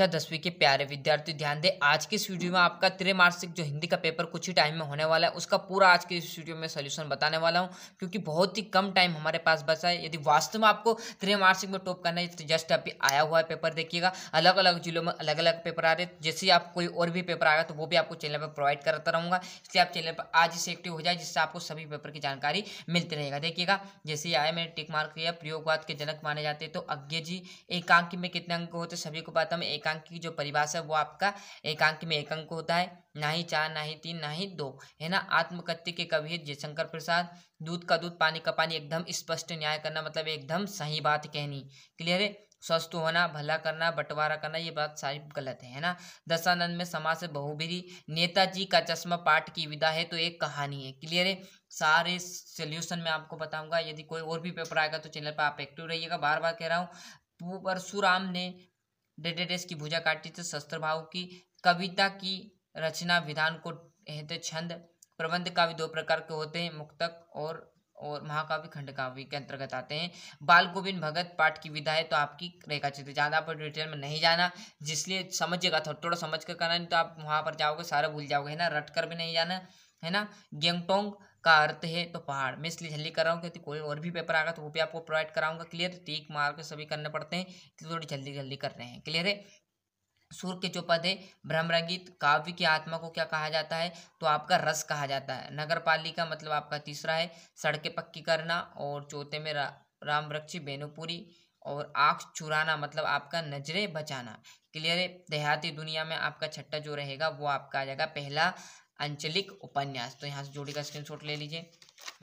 कक्षा 10वीं के प्यारे विद्यार्थी ध्यान दें। आज के इस वीडियो में आपका त्रैमासिक जो हिंदी का पेपर कुछ ही टाइम में होने वाला है, उसका पूरा आज के इस वीडियो में सॉल्यूशन बताने वाला हूं, क्योंकि बहुत ही कम टाइम हमारे पास बचा है। यदि वास्तव में आपको त्रैमासिक में टॉप करना है तो जस्ट अभी आया हुआ है पेपर देखिएगा। अलग अलग जिलों में अलग अलग पेपर आ रहे हैं। जैसे ही आप कोई और भी पेपर आएगा तो वो भी आपको चैनल पर प्रोवाइड करता रहूंगा, इसलिए आप चैनल पर आज ही एक्टिव हो जाए, जिससे आपको सभी पेपर की जानकारी मिलती रहेगा। देखिएगा, जैसे ही आया मैंने टिक मार्क किया। प्रयोगवाद के जनक माने जाते हैं तो अज्ञे जी। एकांकी में कितने अंक होते हैं सभी को पता है। एकांकी की जो परिभाषा है वो आपका एकांकी में एक अंक होता है, ना ही 4, ना ही 3, ना ही 2, है ना। आत्मकथ्य के कवि जयशंकर प्रसाद। दूध का दूध, पानी का पानी, एकदम स्पष्ट न्याय करना मतलब एकदम सही बात कहनी। क्लियर है। स्वस्थ होना, भला करना, बंटवारा करना, ये बात सारी गलत है ना। दशानंद में समास से बहुब्रीहि। नेताजी का चश्मा पाठ की विदा है तो एक कहानी है। क्लियर है। सारे सोल्यूशन मैं आपको बताऊंगा। यदि कोई और भी पेपर आएगा तो चैनल पर आप एक्टिव रहिएगा। बार बार कह रहा हूँ। परशुराम ने डेडेडेस की भुजा काटी तो शस्त्र भाव की। कविता की रचना विधान को कहते छंद। प्रबंध काव्य दो प्रकार के होते हैं, मुक्तक और महाकाव्य खंड काव्य के अंतर्गत आते हैं। बाल गोविंद भगत पाठ की विधा है तो आपकी रेखा चित्र। ज़्यादा पर डिटेल में नहीं जाना, जिसलिए समझिएगा, थोड़ा थोड़ा समझ कर करना, नहीं तो आप वहाँ पर जाओगे सारा भूल जाओगे, है ना। रट कर भी नहीं जाना, है ना। गेंगटोंग का अर्थ है तो पहाड़। मैं इसलिए जल्दी कर रहा हूँ क्योंकि कोई और भी पेपर आएगा तो वो भी आपको प्रोवाइड कराऊंगा। क्लियर। टीक मार्क सभी करने पड़ते हैं, इसलिए थोड़ी जल्दी जल्दी कर रहे हैं। क्लियर है। सुर के जो पद है, भ्रमरंगित काव्य की आत्मा को क्या कहा जाता है तो आपका रस कहा जाता है। नगर पालिका मतलब आपका तीसरा है। सड़कें पक्की करना, और चौथे में राम वृक्षी बेनुपुरी। और आँख चुराना मतलब आपका नजरें बचाना। क्लियर है। देहाती दुनिया में आपका छठा जो रहेगा वो आपका आ जाएगा पहला अंचलिक उपन्यास। तो यहाँ से जोड़ी का स्क्रीनशॉट ले लीजिए।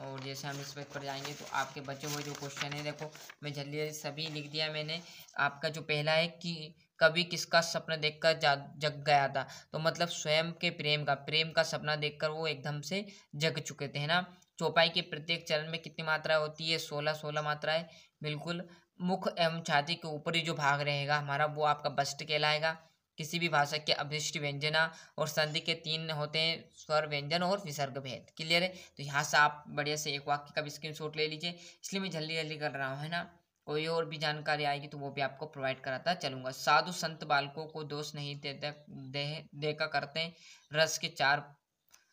और जैसे हम इस पेज पर जाएंगे तो आपके बचे हुए जो क्वेश्चन है, देखो मैं जल्दी सभी लिख दिया मैंने। आपका जो पहला है कि कभी किसका सपना देखकर जग गया था, तो मतलब स्वयं के प्रेम का सपना देखकर वो एकदम से जग चुके थे, है ना। चौपाई के प्रत्येक चरण में कितनी मात्राएं होती है, 16 मात्राएं। बिल्कुल। मुख एवं छाती के ऊपरी जो भाग रहेगा हमारा वो आपका बस्ट कहलाएगा। किसी भी भाषा के अभिष्ट व्यंजना और संधि के 3 होते हैं, स्वर व्यंजन और विसर्ग भेद। क्लियर है। तो यहाँ से आप बढ़िया से एक वाक्य का भी स्क्रीनशॉट ले लीजिए, इसलिए मैं जल्दी जल्दी कर रहा हूँ, है ना। कोई और भी जानकारी आएगी तो वो भी आपको प्रोवाइड कराता चलूंगा। साधु संत बालकों को दोष नहीं देता देखा करते हैं। रस के 4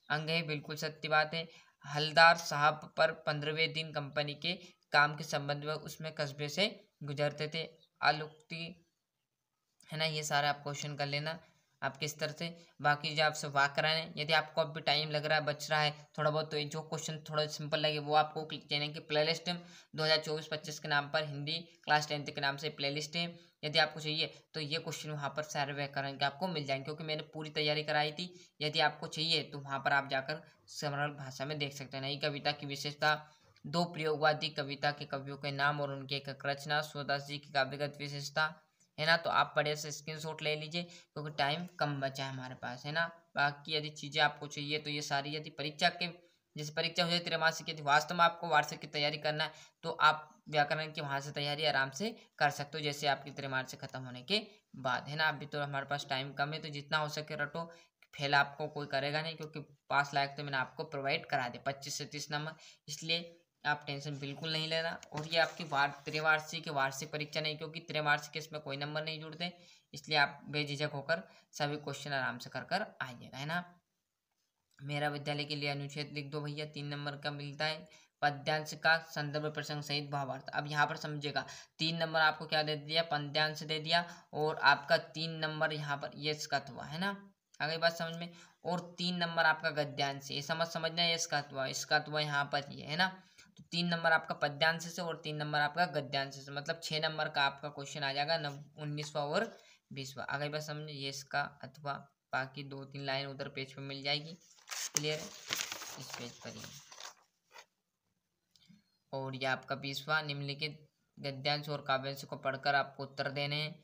अंग है, बिल्कुल सत्य बात है। हलदार साहब पर 15वें दिन कंपनी के काम के संबंध में उसमें कस्बे से गुजरते थे। आलुक्ति, है ना। ये सारा आप क्वेश्चन कर लेना आप किस तरह से। बाकी जो आपसे व्याकरण, यदि आपको अभी टाइम लग रहा है, बच रहा है थोड़ा बहुत, तो जो क्वेश्चन थोड़ा सिंपल लगे वो आपको चैनल की प्लेलिस्ट 2024-25 के नाम पर हिंदी क्लास 10 के नाम से प्लेलिस्ट है। यदि आपको चाहिए तो ये क्वेश्चन वहाँ पर सारे व्याकरण के आपको मिल जाएंगे, क्योंकि मैंने पूरी तैयारी कराई थी। यदि आपको चाहिए तो वहाँ पर आप जाकर सरल भाषा में देख सकते हैं। नई कविता की विशेषता, 2 प्रयोगवादी कविता के कवियों के नाम और उनकी एक रचना, सूरदास जी की काव्यगत विशेषता, है ना। तो आप बड़े से स्क्रीनशॉट ले लीजिए क्योंकि टाइम कम बचा है हमारे पास, है ना। बाकी यदि चीज़ें आपको चाहिए तो ये सारी, यदि परीक्षा के जैसे परीक्षा हो जाए त्रैमासिक, यदि वास्तव में आपको वार्षिक की तैयारी करना है तो आप व्याकरण की वहाँ से तैयारी आराम से कर सकते हो, जैसे आपकी त्रैमासिक खत्म होने के बाद, है ना। अभी तो हमारे पास टाइम कम है, तो जितना हो सके रटो। फेल आपको कोई करेगा नहीं, क्योंकि पास लायक तो मैंने आपको प्रोवाइड करा दिया 25 से 30 नंबर, इसलिए आप टेंशन बिल्कुल नहीं लेना। और ये आपकी त्रैवार्षिक वार्षिक परीक्षा नहीं, क्योंकि त्रैमासिक इसमें कोई नंबर नहीं जुड़ते, इसलिए आप बेझिझक होकर सभी क्वेश्चन आराम से कर कर आइएगा, है ना। मेरा विद्यालय के लिए अनुच्छेद लिख दो भैया, 3 नंबर का मिलता है। पद्यांश का संदर्भ प्रसंग सहित भावार्थ। अब यहाँ पर समझिएगा, 3 नंबर आपको क्या दे दिया, पद्यांश दे दिया, और आपका 3 नंबर यहाँ पर ये स्कत हुआ, है ना। आगे बात समझ में। और 3 नंबर आपका गद्यांश, ये समझना, ये स्कत हुआ यहाँ पर ये, है ना। तो 3 नंबर आपका पद्यांश से और 3 नंबर आपका गद्यांश से, मतलब 6 नंबर का आपका क्वेश्चन आ जाएगा 19वां और 20वां। आगे बात समझे, ये इसका अथवा बाकी 2-3 लाइन उधर पेज पे मिल जाएगी। क्लियर है। इस पेज पर ही। और ये आपका 20वां, निम्नलिखित गद्यांश और काव्यांश को पढ़कर आपको उत्तर देने हैं।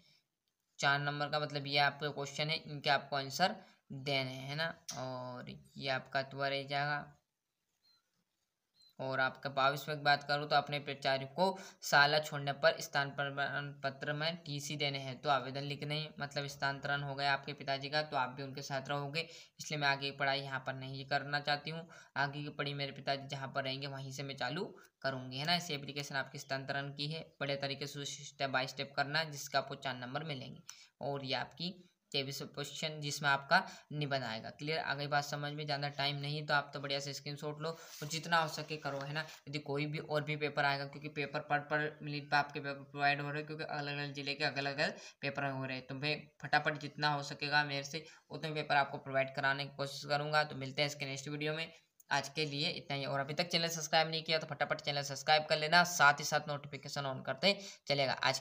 4 नंबर का मतलब ये आपके क्वेश्चन है, इनके आपको आंसर देने हैं, है ना। और ये आपका अथवा रह जाएगा। और आपका 22वें की बात करूँ तो अपने प्राचार्य को शाला छोड़ने पर स्थान प्रमाण पत्र में टीसी देने हैं तो आवेदन लिखने हैं। मतलब स्थानांतरण हो गया आपके पिताजी का, तो आप भी उनके साथ रहोगे, इसलिए मैं आगे की पढ़ाई यहाँ पर नहीं करना चाहती हूँ। आगे की पढ़ाई मेरे पिताजी जहाँ पर रहेंगे वहीं से मैं चालू करूँगी, है ना। ऐसी एप्लीकेशन आपकी स्थानांतरण की है, बड़े तरीके से स्टेप बाय स्टेप करना है, जिसका आपको 4 नंबर मिलेंगे। और ये आपकी 23 क्वेश्चन जिसमें आपका निबंध आएगा। क्लियर, आगे बात समझ में, ज़्यादा टाइम नहीं तो आप तो बढ़िया से स्क्रीनशॉट लो और जितना हो सके करो, है ना। यदि कोई भी और भी पेपर आएगा, क्योंकि पेपर पर मिनट पर आपके पेपर प्रोवाइड हो रहे हैं, क्योंकि अलग अलग जिले के अलग अलग पेपर हो रहे हैं, तो मैं फटाफट जितना हो सकेगा मेरे से उतने पेपर आपको प्रोवाइड कराने की कोशिश करूँगा। तो मिलते हैं इसके नेक्स्ट वीडियो में। आज के लिए इतना ही, और अभी तक चैनल सब्सक्राइब नहीं किया तो फटाफट चैनल सब्सक्राइब कर लेना, साथ ही साथ नोटिफिकेशन ऑन करते चलेगा। आज